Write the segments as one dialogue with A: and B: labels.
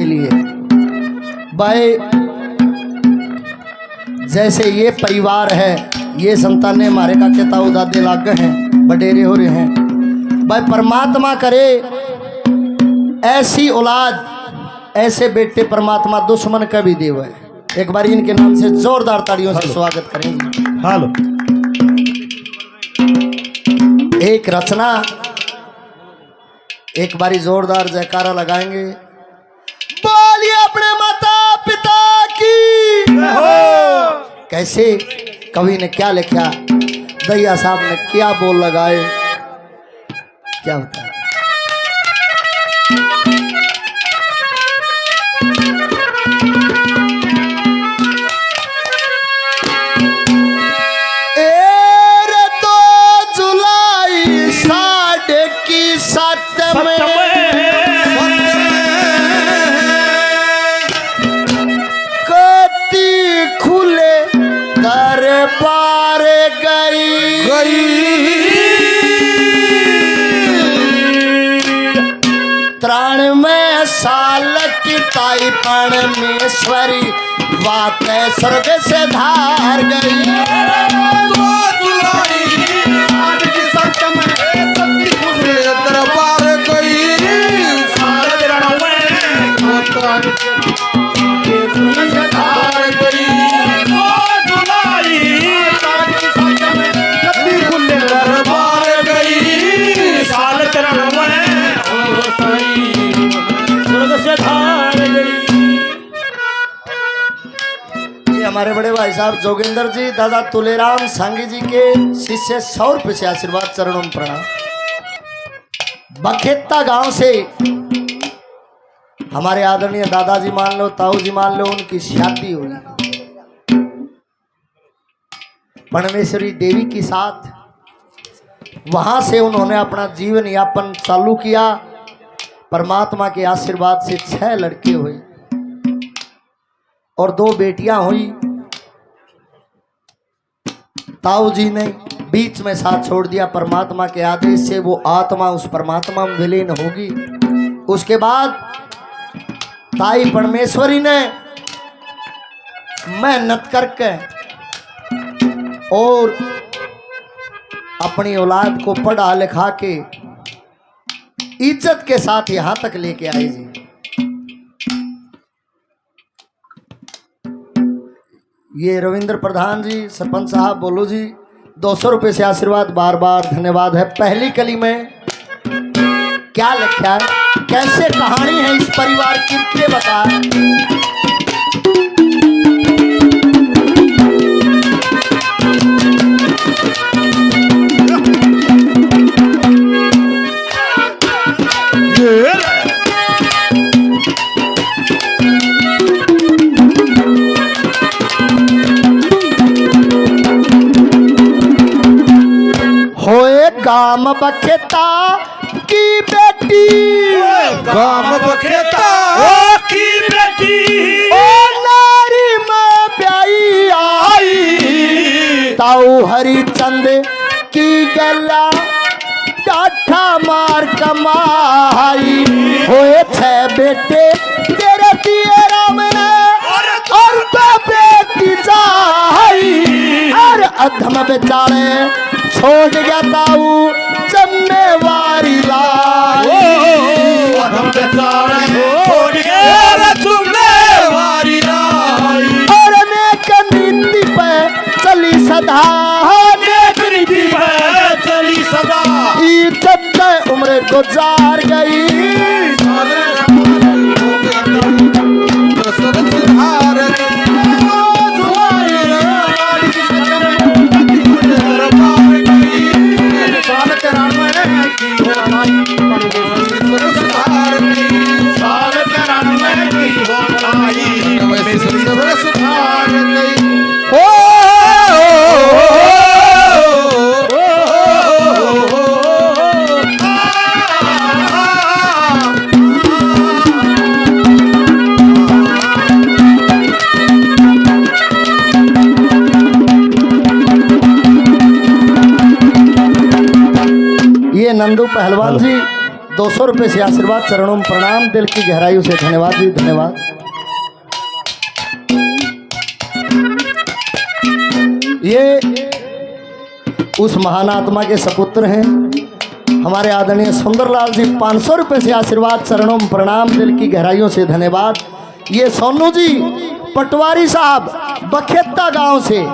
A: के लिए। भाई जैसे ये परिवार है, ये संतान हमारे का के ताऊ दादे लाग हैं, बडेरे हो रहे हैं। भाई परमात्मा करे ऐसी औलाद, ऐसे बेटे परमात्मा दुश्मन का भी देव है। एक बार इनके नाम से जोरदार तालियों से स्वागत करेंगे।
B: हेलो।
A: एक रचना, एक बारी जोरदार जयकारा लगाएंगे। बोलिए अपने माता पिता की। कैसे कवि ने क्या लिखा, दैया साहब ने क्या बोल लगाए, क्या होता है। साल की ताई परमेश्वरी बात स्वर्ग से धार गई। दरबार गई हमारे बड़े भाई साहब जोगिंदर जी, दादा तुलेराम सांगी जी के शिष्य 100 रुपये से आशीर्वाद, चरणों में प्रणाम। बखेता गांव से हमारे आदरणीय दादाजी मान लो, ताऊ जी मान लो, उनकी शादी हुई परमेश्वरी देवी के साथ। वहां से उन्होंने अपना जीवन यापन चालू किया। परमात्मा के आशीर्वाद से 6 लड़के हुए और 2 बेटियां हुई। ताऊ जी ने बीच में साथ छोड़ दिया। परमात्मा के आदेश से वो आत्मा उस परमात्मा में विलीन होगी। उसके बाद ताई परमेश्वरी ने मेहनत करके और अपनी औलाद को पढ़ा लिखा के इज्जत के साथ यहां तक लेके आए जी। ये रविंद्र प्रधान जी, सरपंच साहब, बोलो जी, 200 रुपये से आशीर्वाद, बार बार धन्यवाद है। पहली कली में क्या लिखा है, कैसे कहानी है इस परिवार की, ये बता। गाम बखेता की बेटी,
B: गाम बखेता की बेटी,
A: ओ नारी में ब्याई आई। ताऊ हरिचंद की गला डाठा मार कमाई। होए 6 बेटे तेरे दिए राम ने और 2 बेटी जाई। और अधम बेचारे छोड़ गया ताऊ जिम्मेवारी लाई।
B: छोड़ गया जिम्मेवारी लाई।
A: और नेक नीति पे चली सदा,
B: नेक नीति पे चली सदा।
A: इज्जत उम्र गुजार गई। नंदू पहलवान जी 200 रुपये से आशीर्वाद, चरणों में प्रणाम, दिल की गहराइयों से धन्यवाद जी, धन्यवाद। ये उस महान आत्मा के सपुत्र हैं हमारे आदरणीय सुंदरलाल जी, 500 रुपये से आशीर्वाद, चरणों में प्रणाम, दिल की गहराइयों से धन्यवाद। ये सोनू जी पटवारी साहब बखेता गांव से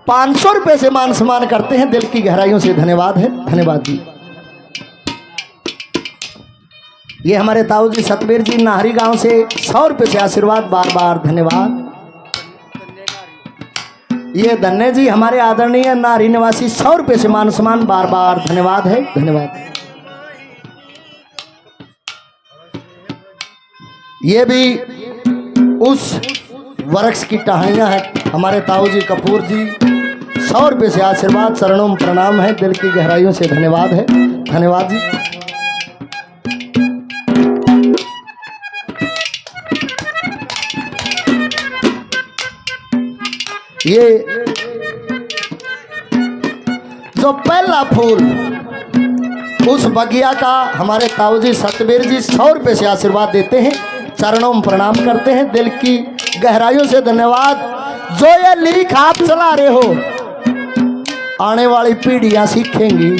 A: 500 रुपये से मान सम्मान करते हैं, दिल की गहराइयों से धन्यवाद है, धन्यवाद जी। ये हमारे ताऊ जी सतबीर जी नाहरी गांव से 100 रुपये से आशीर्वाद, बार बार धन्यवाद। ये धन्य जी हमारे आदरणीय नारी निवासी 100 रुपये से मान सम्मान, बार बार धन्यवाद है, धन्यवाद। ये भी उस वृक्ष की टहनियां हैं हमारे ताऊ जी कपूर जी, 100 रुपये से आशीर्वाद, चरणों में प्रणाम है, दिल की गहराइयों से धन्यवाद है, धन्यवाद जी। ये जो पहला फूल उस बगिया का हमारे ताऊ जी सतबीर जी 100 रुपये से आशीर्वाद देते हैं, चरणों में प्रणाम करते हैं, दिल की गहराइयों से धन्यवाद। जो ये लीक आप चला रहे हो, आने वाली पीढ़ियां सीखेंगी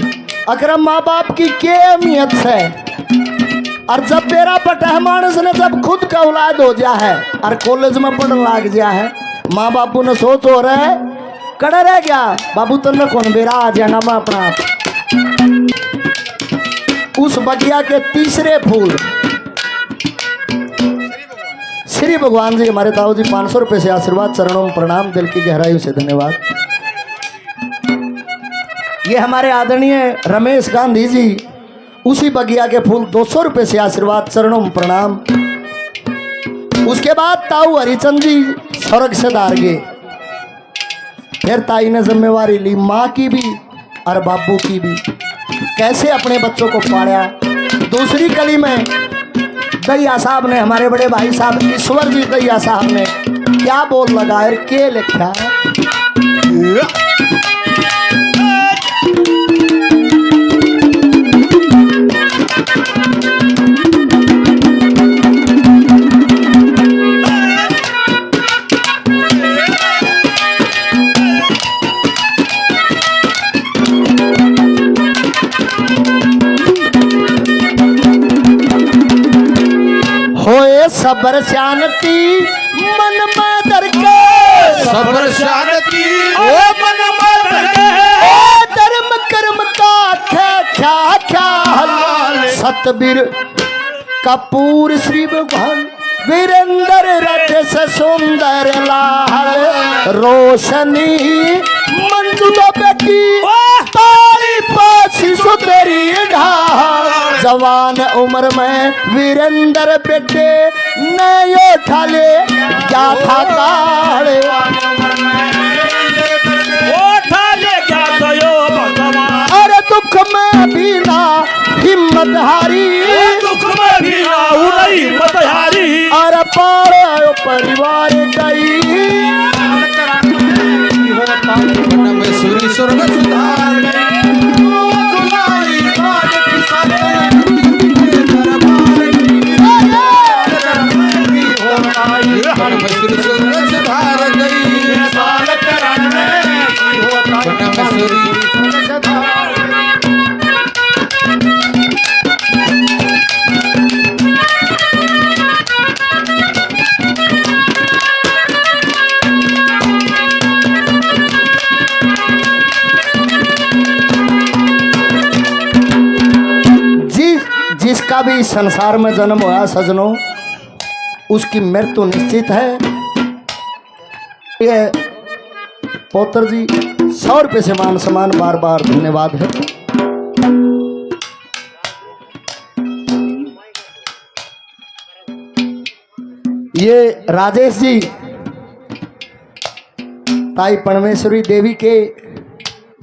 A: अगर माँ बाप की क्या अहमियत है। और जब मेरा पटा मानस ने जब खुद का औलाद हो गया है और कॉलेज में पढ़ने लग गया है, माँ बापू ने सोच हो रहा है कड़ा रह गया, बाबू तुमने कौन बेरा आ जाएगा मैं अपना। उस बगिया के तीसरे फूल श्री भगवान जी हमारे ताऊ जी 500 रुपये से आशीर्वाद, चरणों में प्रणाम, दिल की गहराइयों से धन्यवाद। ये हमारे आदरणीय रमेश गांधी जी, उसी बगिया के फूल 200 रुपये से आशीर्वाद, चरणों में प्रणाम। उसके बाद ताऊ हरिचंद जी स्वर्ग से दार गए। फिर ताई ने जिम्मेवारी ली माँ की भी और बाबू की भी, कैसे अपने बच्चों को पाया। दूसरी कली में दैया साहब ने, हमारे बड़े भाई साहब ईश्वर जी दैया साहब ने क्या बोल लगाए, के लिखा होए सबर शांति मन में दरके,
B: सबर शांति
A: ओ मन में दरके, ओ धर्म कर्म का क्या ख्याल। सतबीर कपूर श्री भगवान वीरेंद्र रथ से सुंदर लाल, रोशनी मंजुला बेटी तारी पासी सुतेरी ढाल। जवान उम्र में वीरेंद्र बेटे नए ठाले क्या था काले, अरे दुख में भी ना हिम्मत हारी,
B: दुख में भी ना हिम्मत हारी।
A: अरे पारो परिवार गई
B: सूरी स्वर्ग सुधार
A: जिसका भी संसार में जन्म हुआ सजनों, उसकी मृत्यु निश्चित है। ये पौत्र जी 100 रुपये से मान सम्मान, बार बार धन्यवाद है। ये राजेश जी ताई परमेश्वरी देवी के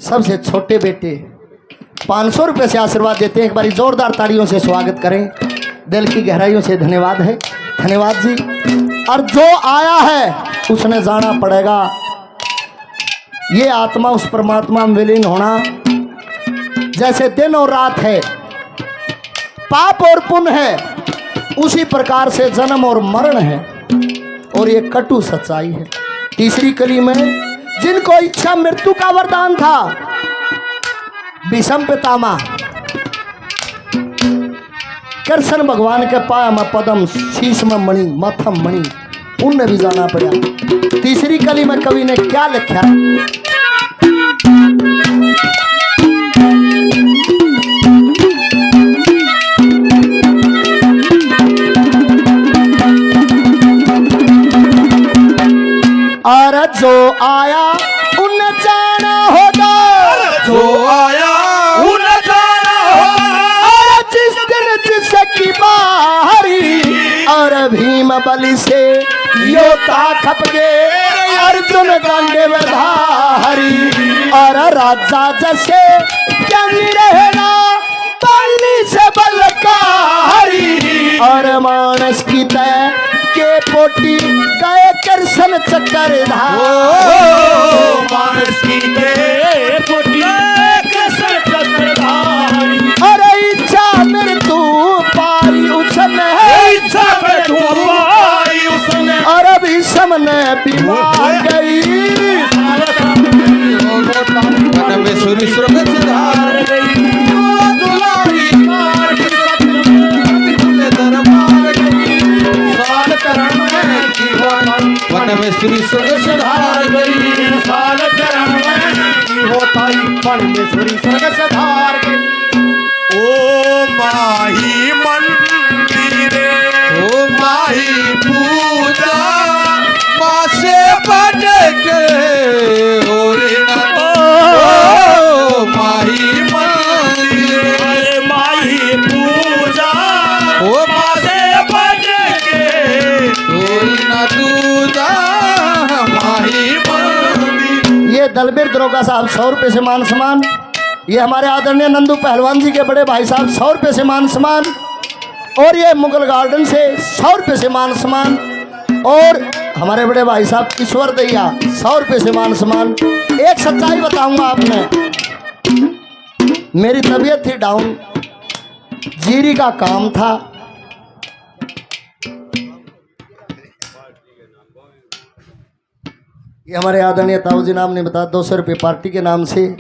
A: सबसे छोटे बेटे 500 रुपये से आशीर्वाद देते हैं। एक बारी जोरदार तालियों से स्वागत करें, दिल की गहराइयों से धन्यवाद है, धन्यवाद जी। और जो आया है उसने जाना पड़ेगा। ये आत्मा उस परमात्मा में विलीन होना जैसे दिन और रात है, पाप और पुण्य है, उसी प्रकार से जन्म और मरण है, और ये कटु सच्चाई है। तीसरी कली में जिनको इच्छा मृत्यु का वरदान था, विषम पितामह कृष्ण भगवान के पाया में पदम, शीश में मणि, मथम मणि, उनने भी जाना पड़ा। तीसरी कली में कवि ने क्या लिखा? और जो आया उन जाना होगा,
B: जो आया उन जाना होगा,
A: और जिस दिन जिसकी बाहरी, और भीम बलि से योता खप गए, अर्जुन गांडे में धारी, और राजा जैसे क्या रहेगा बलि से बलकारी, और मानस की तय के पोटी गए कृष्ण चक्रधार।
B: मानस की ते पोटी कृष्ण चक्रधारी,
A: अरे इच्छा मृत्यु पाई उसने,
B: इच्छा मृत्यु पाई उसने,
A: और अभी समने बीमार गई,
C: मन में सूर्य स्वर्ग से धार गई, दुलारी मार के सतगुरु खुले दरबार गई, साल करण में जीवन मन में सूर्य स्वर्ग से धार गई,
B: साल चरण में की होताई पण में सूरी स्वर्ग से धार गई। ओ माही मंदिरे,
C: ओ माही पूजा माँ से बन के और ओ माही मंदिर,
B: अरे माही पूजा
C: ओ
B: माँ से बन के,
C: कोई न दूजा माही मंदिर।
A: ये दलबीर दरोगा साहब 100 रुपये से मान सम्मान, ये हमारे आदरणीय नंदू पहलवान जी के बड़े भाई साहब 100 रुपये से मान सम्मान, और ये मुगल गार्डन से 100 रुपये से मान सम्मान, और हमारे बड़े भाई साहब ईश्वर दैया 100 रुपये से मान सम्मान। एक सच्चाई बताऊंगा आपने, मेरी तबीयत थी डाउन, जीरी का काम था, ये हमारे आदरणीय ताऊ जी नाम ने बताया 200 रुपये पार्टी के नाम से।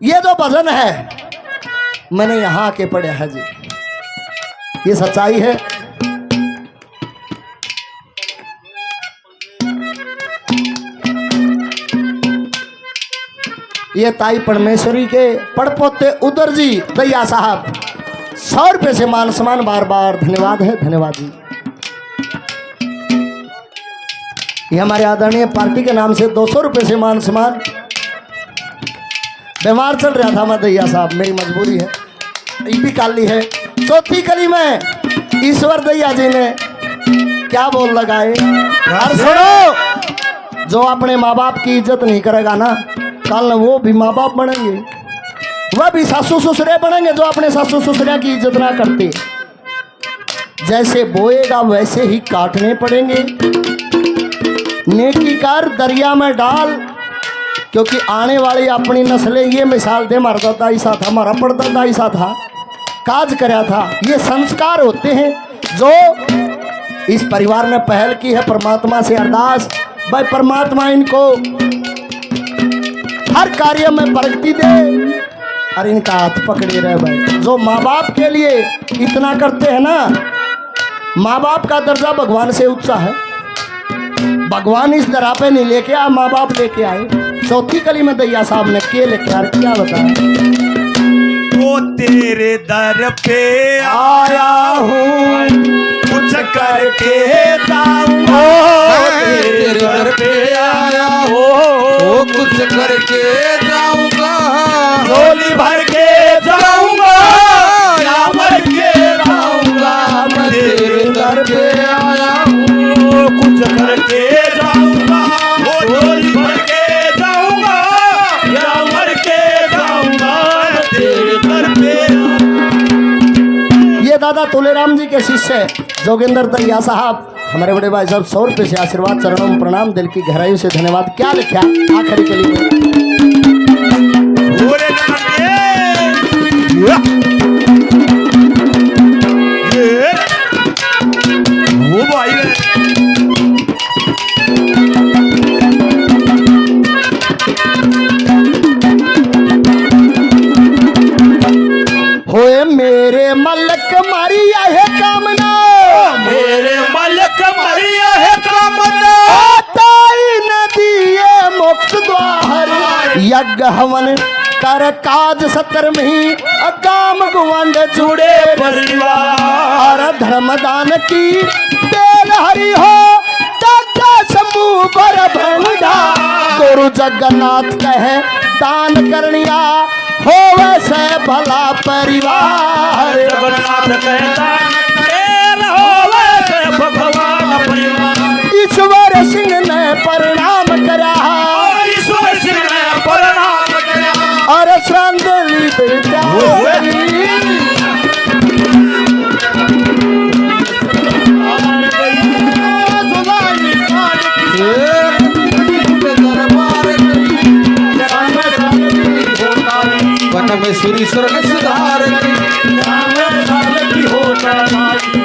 A: ये जो भजन है मैंने यहाँ आके पढ़ा है जी, ये सच्चाई है। ये ताई परमेश्वरी के पड़पोते उदर जी दैया साहब 100 रुपये से मान सम्मान, बार बार धन्यवाद है, धन्यवाद जी। ये हमारे आदरणीय पार्टी के नाम से 200 रुपये से मान सम्मान। बीमार चल रहा था मैं दैया साहब, मेरी मजबूरी है, ये भी काली है। चौथी कली में ईश्वर दैया जी ने क्या बोल लगाए, और सुनो, जो अपने माँ बाप की इज्जत नहीं करेगा ना, कल वो भी माँ बाप बनेंगे, वह भी सासू ससुरे बनेंगे जो अपने सासू ससुरा की इज्जत ना करते। जैसे बोएगा वैसे ही काटने पड़ेंगे, नेकी कर दरिया में डाल, क्योंकि आने वाली अपनी नस्लें ये मिसाल दे, हमारा दादा ऐसा था, हमारा परदादा ऐसा था, काज कराया था। ये संस्कार होते हैं जो इस परिवार ने पहल की है। परमात्मा से अरदास, भाई परमात्मा इनको हर कार्य में प्रगति दे और इनका हाथ पकड़े रहे। भाई जो माँ बाप के लिए इतना करते हैं ना, माँ बाप का दर्जा भगवान से ऊंचा है। भगवान इस दरा पे नहीं लेके आए, माँ बाप लेके आए। चौथी कली में दैया साहब ने के लेके यार क्या बताया,
B: वो तेरे दर पे
A: आया हूँ
B: कुछ करके जाऊंगा,
C: तेरे दर पे आया हो, कुछ करके जाऊंगा,
B: झोली भर के जाऊंगा या मर के जाऊंगा,
C: मैं तेरे दर पे आया हूँ,
B: कुछ करके जाऊंगा, वो झोली भर के जाऊंगा या मर के जाऊंगा, तेरे दर पे।
A: ये दादा तुलेराम जी के शिष्य जोगिंदर दैया साहब, हमारे बड़े भाई साहब 100 रुपये से आशीर्वाद, चरणों में प्रणाम, दिल की गहराई से धन्यवाद। क्या लिखा आखिरी के लिए, हवन कर काज सतर में अदाम गुवंड जुड़े
B: परिवार
A: धर्म दान की बेल हरि हो दाता समूह बर भंडा गुरु जगन्नाथ कहे दान करनिया हो वैसे भला परिवार
B: जगन्नाथ कहता तेल होवे से भगवान परिवार
A: ईश्वर सिंह ने प्रणाम करा
B: और ईश्वर सिंह ने प्रणाम किया
A: और श्रद्धांजलि देता
C: वन में सूरी स्वर्ग सिधार गई
B: होता